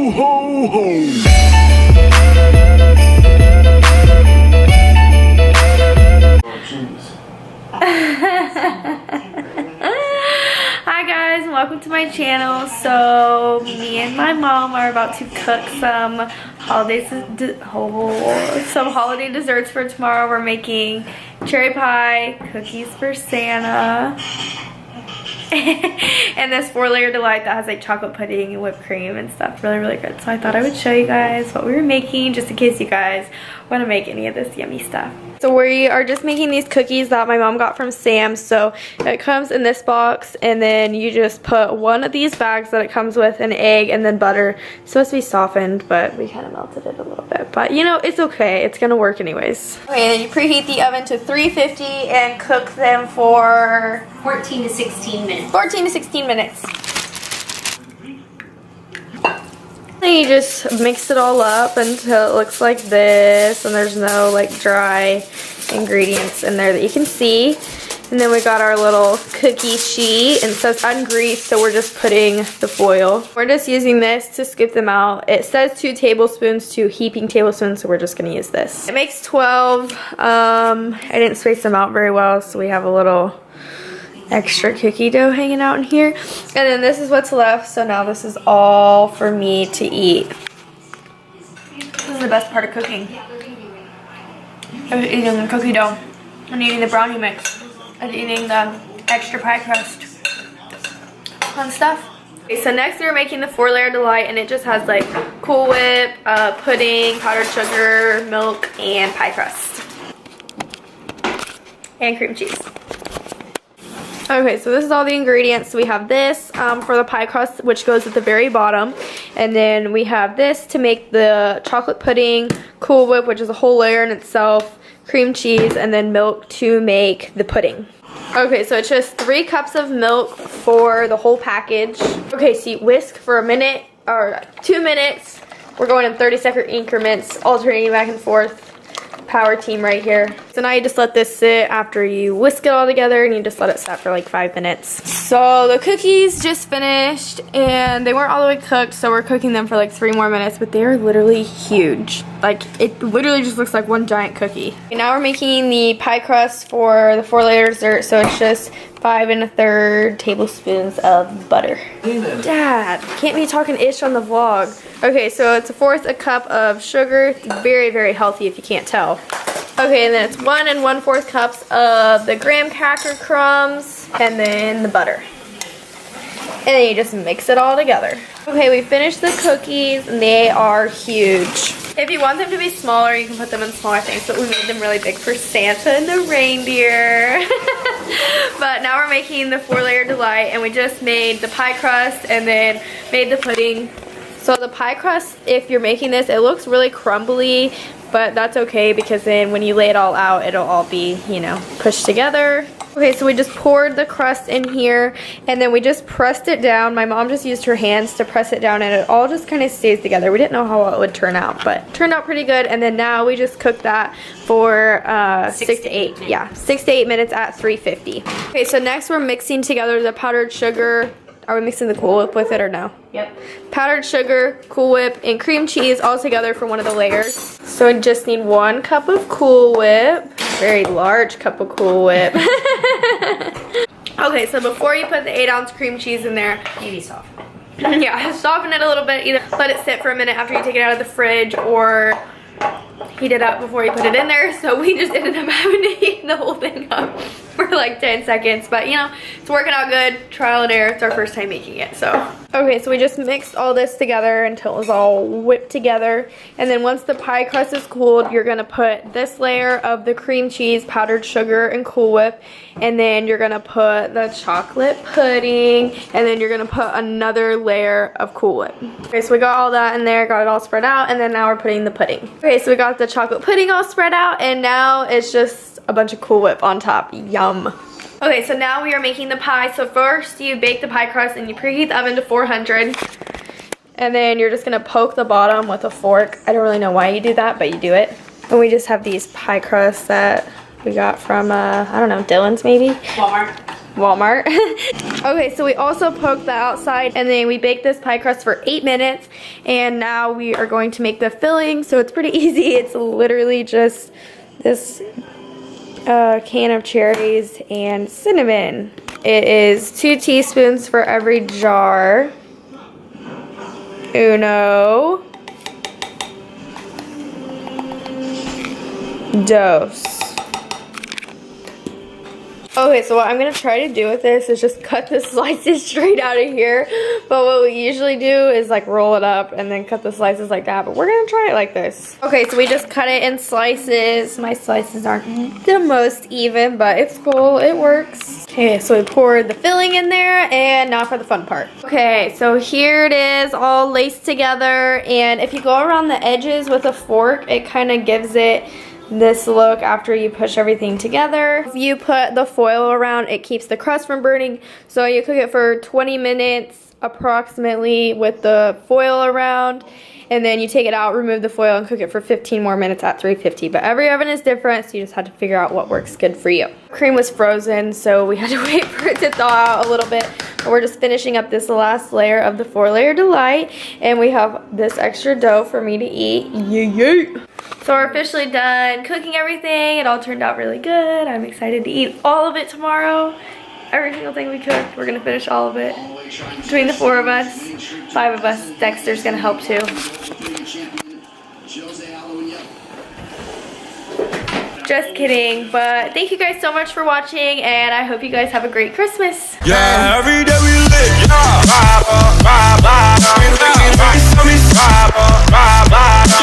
Ho, ho, ho! Hi guys, and welcome to my channel. So me and my mom are about to cook some holiday desserts for tomorrow. We're making cherry pie, cookies for Santa, and this 4-layer delight that has like chocolate pudding and whipped cream and stuff. Really good. So I thought I would show you guys what we were making, just in case you guys want to make any of this yummy stuff. So we are just making these cookies that my mom got from Sam's. So it comes in this box, and then you just put one of these bags that it comes with, an egg and then butter. It's supposed to be softened, but we kind of melted it a little bit. But you know, it's okay. It's gonna work anyways. Okay, and you preheat the oven to 350 and cook them for 14 to 16 minutes. 14 to 16 minutes. Then you just mix it all up until it looks like this, and there's no like dry ingredients in there that you can see. And then we got our little cookie sheet, and it says ungreased, so we're just putting the foil. We're just using this to scoop them out. It says 2 tablespoons, 2 heaping tablespoons, so we're just gonna use this. It makes 12. I didn't space them out very well, so we have a little extra cookie dough hanging out in here. And then this is what's left, so now this is all for me to eat. This is the best part of cooking. I was eating the cookie dough and eating the brownie mix and eating the extra pie crust. Fun stuff. Okay, so next we're making the 4-layer delight, and it just has like Cool Whip, pudding, powdered sugar, milk, and pie crust. And cream cheese. Okay, so this is all the ingredients. So we have this for the pie crust, which goes at the very bottom. And then we have this to make the chocolate pudding, Cool Whip, which is a whole layer in itself, cream cheese, and then milk to make the pudding. Okay, so it's just 3 cups of milk for the whole package. Okay, so you whisk for a minute, or 2 minutes. We're going in 30-second increments, alternating back and forth. Power team right here. So now you just let this sit after you whisk it all together, and you just let it sit for like 5 minutes. So the cookies just finished, and they weren't all the way cooked, so we're cooking them for like 3 more minutes, but they are literally huge. Like, it literally just looks like one giant cookie. Okay, now we're making the pie crust for the 4-layer dessert, so it's just 5 1/3 tablespoons of butter. Dad, can't be talking ish on the vlog. Okay, so it's 1/4 cup of sugar. It's very healthy if you can't tell. Okay, and then it's 1 1/4 cups of the graham cracker crumbs, and then the butter. And then you just mix it all together. Okay, we finished the cookies, and they are huge. If you want them to be smaller, you can put them in smaller things, but we made them really big for Santa and the reindeer. But now we're making the 4-layer delight, and we just made the pie crust and then made the pudding. So the pie crust, if you're making this, it looks really crumbly, but that's okay, because then when you lay it all out, it'll all be, you know, pushed together. Okay, so we just poured the crust in here, and then we just pressed it down. My mom just used her hands to press it down, and it all just kind of stays together. We didn't know how it would turn out, but it turned out pretty good. And then now we just cook that for 6 to 8 minutes. Yeah, 6 to 8 minutes at 350. Okay, so next we're mixing together the powdered sugar. Are we mixing the Cool Whip with it or no? Yep. Powdered sugar, Cool Whip, and cream cheese all together for one of the layers. So we just need 1 cup of Cool Whip. Very large cup of Cool Whip. Okay, so before you put the 8-ounce cream cheese in there, Maybe soft. yeah, soften it a little bit. Either let it sit for a minute after you take it out of the fridge, or heat it up before you put it in there. So we just ended up having to heat the whole thing up for like 10 seconds. But you know, it's working out good. Trial and error. It's our first time making it, so. Okay, so we just mixed all this together until it was all whipped together. And then once the pie crust is cooled, you're gonna put this layer of the cream cheese, powdered sugar, and Cool Whip. And then you're gonna put the chocolate pudding, and then you're gonna put another layer of Cool Whip. Okay, so we got all that in there, got it all spread out, and then now we're putting the pudding. Okay, so we got the chocolate pudding all spread out, and now it's just a bunch of Cool Whip on top. Yum. Okay, so now we are making the pie. So first you bake the pie crust, and you preheat the oven to 400. And then you're just gonna poke the bottom with a fork. I don't really know why you do that, but you do it. And we just have these pie crusts that we got from, I don't know, Dylan's maybe? Walmart. Walmart. Okay, so we also poked the outside and then we baked this pie crust for 8 minutes, and now we are going to make the filling. So it's pretty easy. It's literally just this can of cherries and cinnamon. It is 2 teaspoons for every jar. Uno. Dos. Okay, so what I'm going to try to do with this is just cut the slices straight out of here. But what we usually do is like roll it up and then cut the slices like that. But we're going to try it like this. Okay, so we just cut it in slices. My slices aren't the most even, but it's cool. It works. Okay, so we poured the filling in there, and now for the fun part. Okay, so here it is all laced together. And if you go around the edges with a fork, it kind of gives it this look after you push everything together. If you put the foil around, it keeps the crust from burning. So you cook it for 20 minutes approximately with the foil around, and then you take it out, remove the foil, and cook it for 15 more minutes at 350. But every oven is different, so you just have to figure out what works good for you. Cream was frozen, so we had to wait for it to thaw out a little bit. But we're just finishing up this last layer of the 4-layer delight, and we have this extra dough for me to eat. Yay! So we're officially done cooking everything. It all turned out really good. I'm excited to eat all of it tomorrow. Every single thing we cooked, we're gonna finish all of it. Between the 4 of us, 5 of us, Dexter's gonna help too. Just kidding, but thank you guys so much for watching, and I hope you guys have a great Christmas. Yeah, every day we live, yeah.